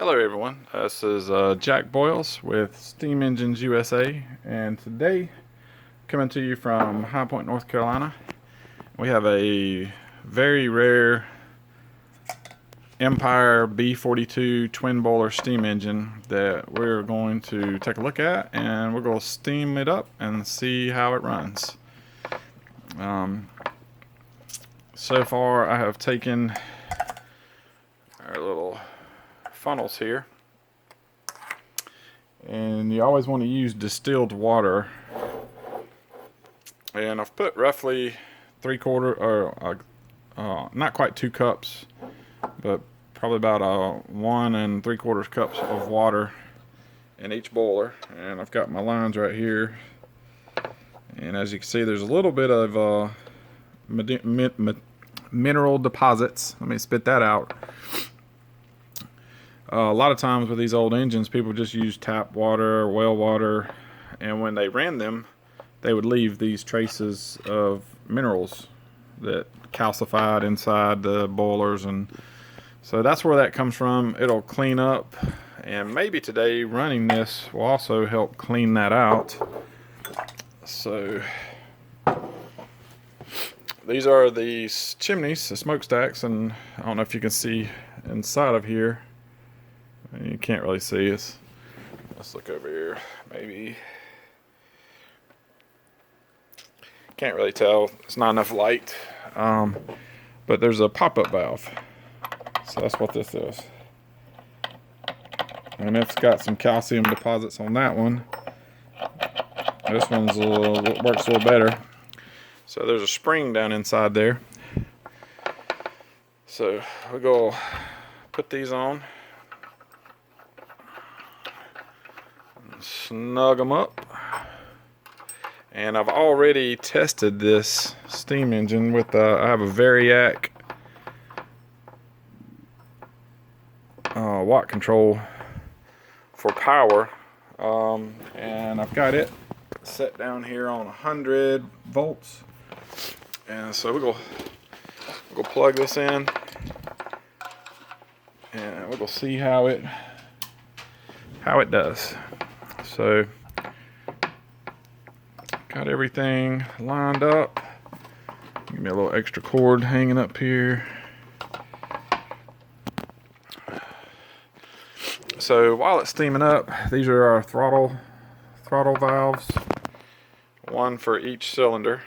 Hello everyone, this is Jack Boyles with Steam Engines USA, and today coming to you from High Point, North Carolina, we have a very rare Empire B42 twin boiler steam engine that we're going to take a look at, and we're going to steam it up and see how it runs. So far I have taken our little funnels here, and you always want to use distilled water, and I've put roughly 3/4 or not quite 2 cups, but probably about 1 3/4 cups of water in each boiler. And I've got my lines right here, and as you can see there's a little bit of mineral deposits. Let me spit that out. A lot of times with these old engines, people just use tap water or well water, and when they ran them, they would leave these traces of minerals that calcified inside the boilers, and so that's where that comes from. It'll clean up, and maybe today running this will also help clean that out. So these are the chimneys, the smokestacks, and I don't know if you can see inside of here. You can't really see us. Let's look over here. Maybe can't really tell. It's not enough light. But there's a pop-up valve. So that's what this is. And it's got some calcium deposits on that one. This one's works a little better. So there's a spring down inside there. So we'll go put these on. Snug them up, and I've already tested this steam engine with I have a Variac watt control for power, and I've got it set down here on 100 volts, and so we'll go plug this in, and we'll go see how it does. So got everything lined up. Give me a little extra cord hanging up here. So while it's steaming up, these are our throttle valves, one for each cylinder.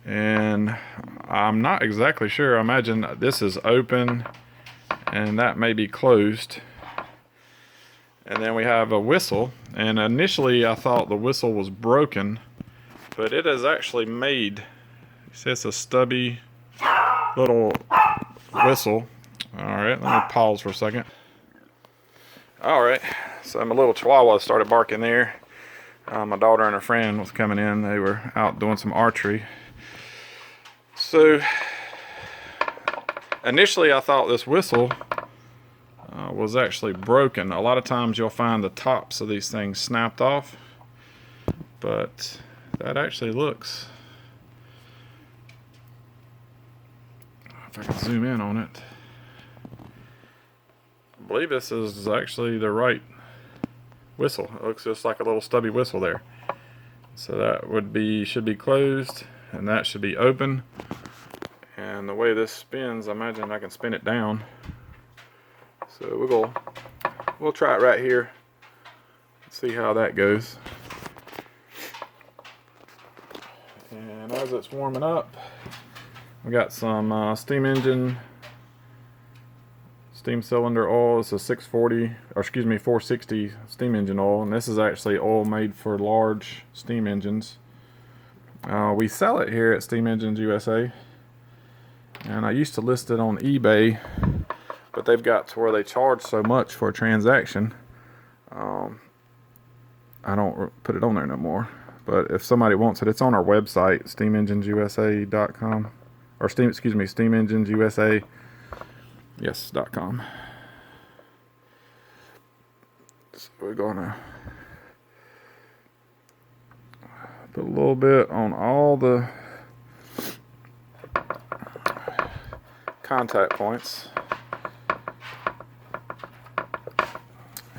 And I'm not exactly sure. I imagine this is open and that may be closed. And then we have a whistle, and initially I thought the whistle was broken, but it is actually made. You see, it's a stubby little whistle. Alright, let me pause for a second. Alright, so my little chihuahua started barking there. My daughter and her friend was coming in. They were out doing some archery. So initially I thought this whistle was actually broken. A lot of times you'll find the tops of these things snapped off, but that actually looks, if I can zoom in on it, I believe this is actually the right whistle. It looks just like a little stubby whistle there. So that should be closed, and that should be open. And the way this spins, I imagine I can spin it down. So we'll try it right here, see how that goes. And as it's warming up, we got some steam cylinder oil. It's a 460 steam engine oil, and this is actually oil made for large steam engines. We sell it here at Steam Engines USA, and I used to list it on eBay, but they've got to where they charge so much for a transaction. I don't put it on there no more. But if somebody wants it, it's on our website, steamenginesusa.com, or steamenginesusa, yes.com. So we're gonna put a little bit on all the contact points.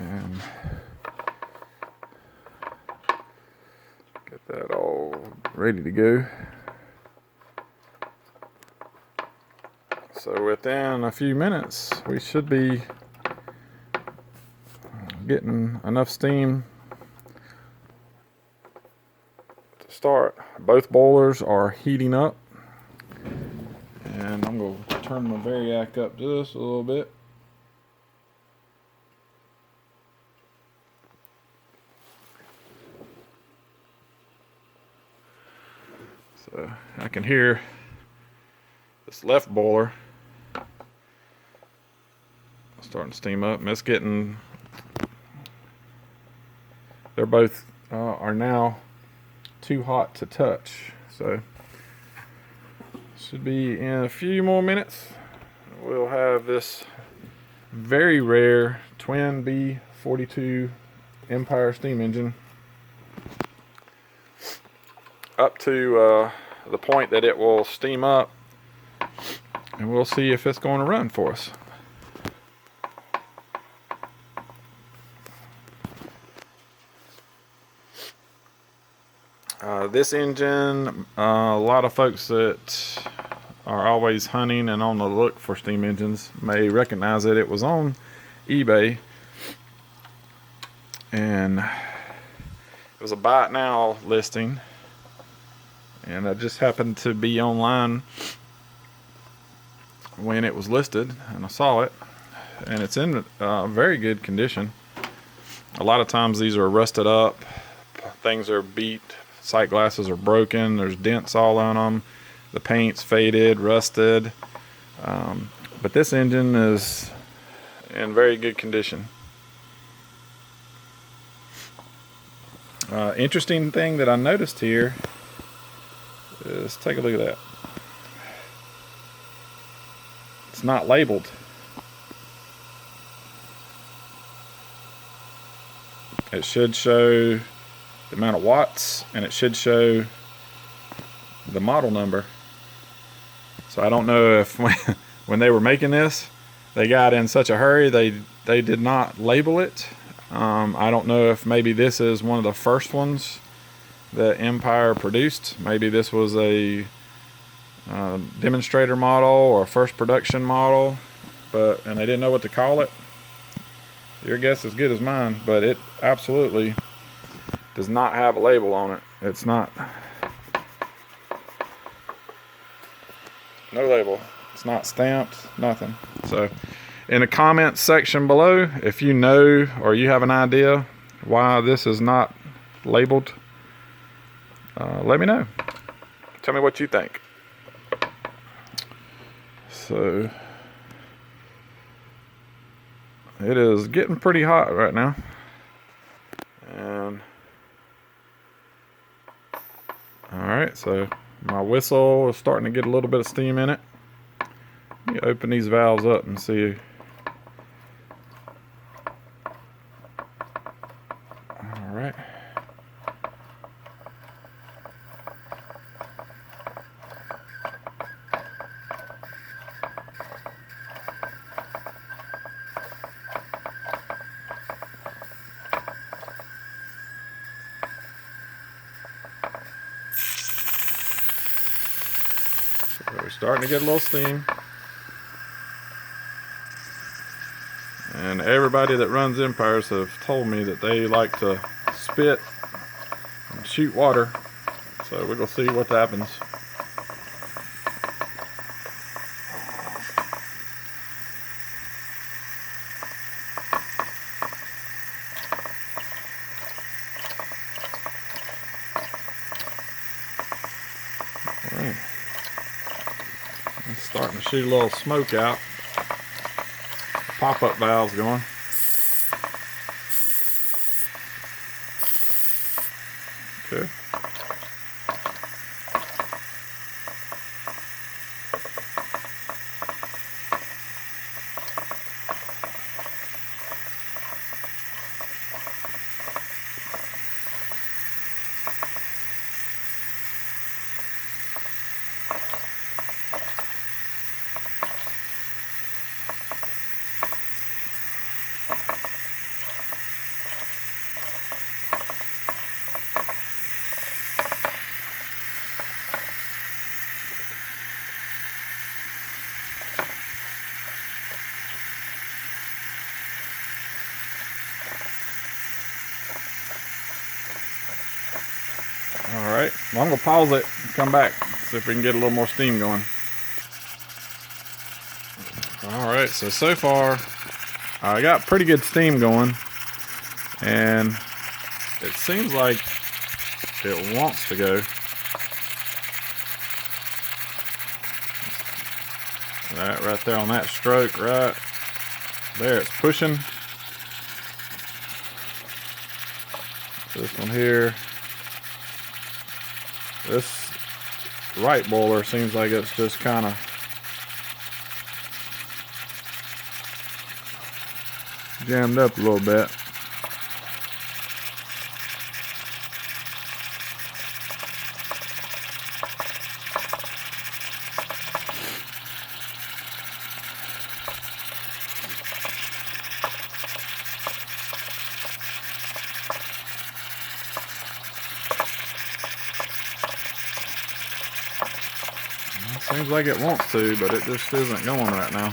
And get that all ready to go. So within a few minutes, we should be getting enough steam to start. Both boilers are heating up. And I'm going to turn my variac up just a little bit. So I can hear this left boiler starting to steam up, and it's getting, they're both are now too hot to touch. So should be in a few more minutes. We'll have this very rare twin B42 Empire steam engine up to the point that it will steam up, and we'll see if it's going to run for us. This engine, a lot of folks that are always hunting and on the look for steam engines may recognize it. It was on eBay, and it was a buy it now listing, and I just happened to be online when it was listed, and I saw it, and it's in very good condition. A lot of times these are rusted up, things are beat, sight glasses are broken, there's dents all on them, the paint's faded, rusted, but this engine is in very good condition. Interesting thing that I noticed here is, take a look at that. It's not labeled. It should show the amount of watts, and it should show the model number. So I don't know if when they were making this, they got in such a hurry they did not label it. I don't know if maybe this is one of the first ones that Empire produced. Maybe this was a demonstrator model or a first production model, and they didn't know what to call it. Your guess is good as mine, but it absolutely does not have a label on it. It's not, no label. It's not stamped, nothing. So in the comments section below, if you know or you have an idea why this is not labeled, let me know. Tell me what you think. So it is getting pretty hot right now, and alright, so my whistle is starting to get a little bit of steam in it. Let me open these valves up and see. Alright. We're starting to get a little steam. And everybody that runs Empires have told me that they like to spit and shoot water. So we're going to see what happens. Alright. It's starting to shoot a little smoke out. Pop-up valve's going. Okay. Well, I'm gonna pause it and come back, see if we can get a little more steam going. Alright, so far I got pretty good steam going, and it seems like it wants to go. That right there on that stroke, right there, it's pushing. This one here, this right boiler seems like it's just kind of jammed up a little bit. Seems like it wants to, but it just isn't going right now.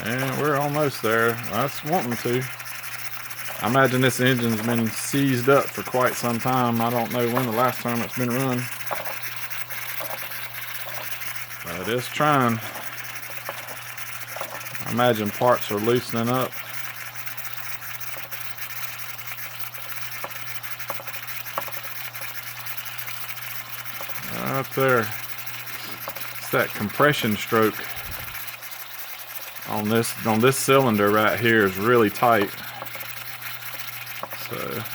And we're almost there. That's wanting to. I imagine this engine's been seized up for quite some time. I don't know when the last time it's been run. But it is trying. I imagine parts are loosening up. Up there, it's that compression stroke on this cylinder right here is really tight. So a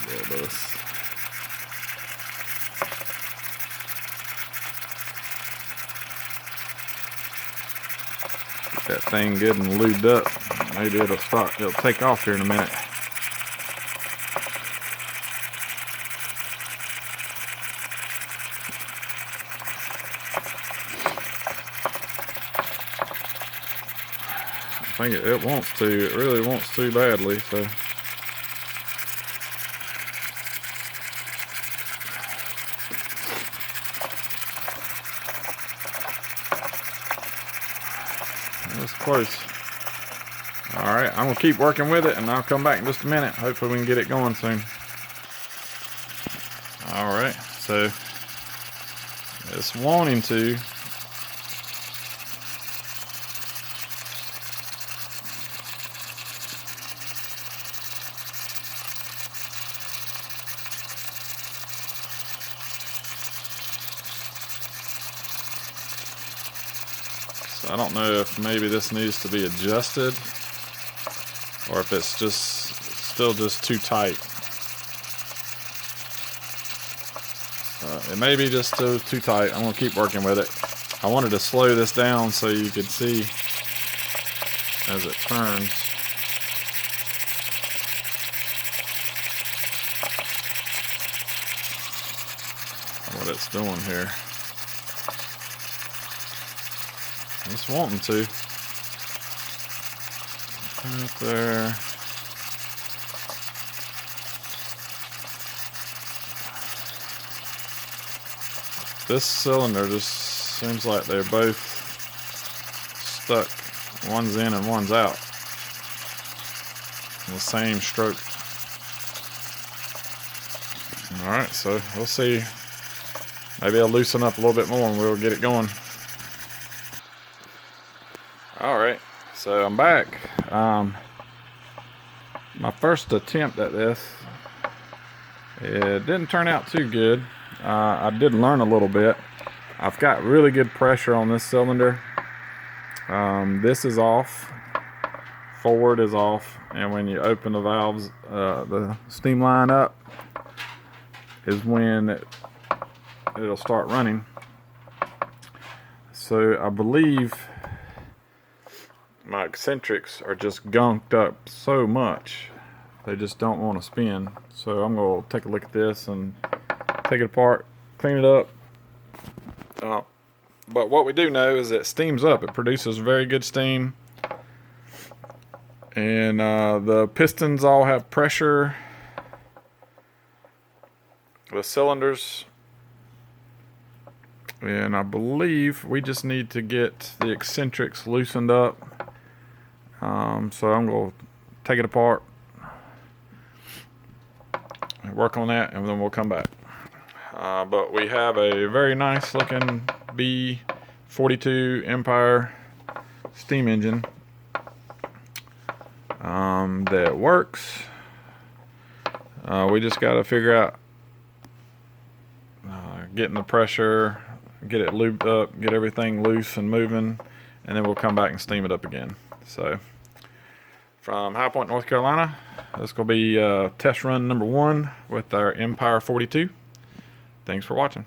little bit of that thing good and lubed up. Maybe it'll take off here in a minute. I think it wants to. It really wants to badly, so. That's close. Alright, I'm going to keep working with it, and I'll come back in just a minute. Hopefully we can get it going soon. Alright, so it's wanting to. So I don't know if maybe this needs to be adjusted, or if it's still just too tight. It may be just too tight. I'm gonna keep working with it. I wanted to slow this down so you could see as it turns. What it's doing here. It's wanting to. Right there. This cylinder just seems like they're both stuck. One's in and one's out. The same stroke. Alright, so we'll see. Maybe I'll loosen up a little bit more and we'll get it going. Alright, so I'm back. My first attempt at this, it didn't turn out too good. I did learn a little bit. I've got really good pressure on this cylinder. This is off, forward is off, and when you open the valves, the steam line up is when it'll start running. So I believe my eccentrics are just gunked up so much they just don't want to spin. So I'm going to take a look at this and take it apart, clean it up. But what we do know is that it steams up. It produces very good steam. And the pistons all have pressure. The cylinders. And I believe we just need to get the eccentrics loosened up. So I'm going to take it apart, work on that, and then we'll come back. But we have a very nice looking B42 Empire steam engine that works. We just got to figure out getting the pressure, get it lubed up, get everything loose and moving, and then we'll come back and steam it up again. So from High Point, North Carolina, this will be test run number 1 with our Empire 42. Thanks for watching.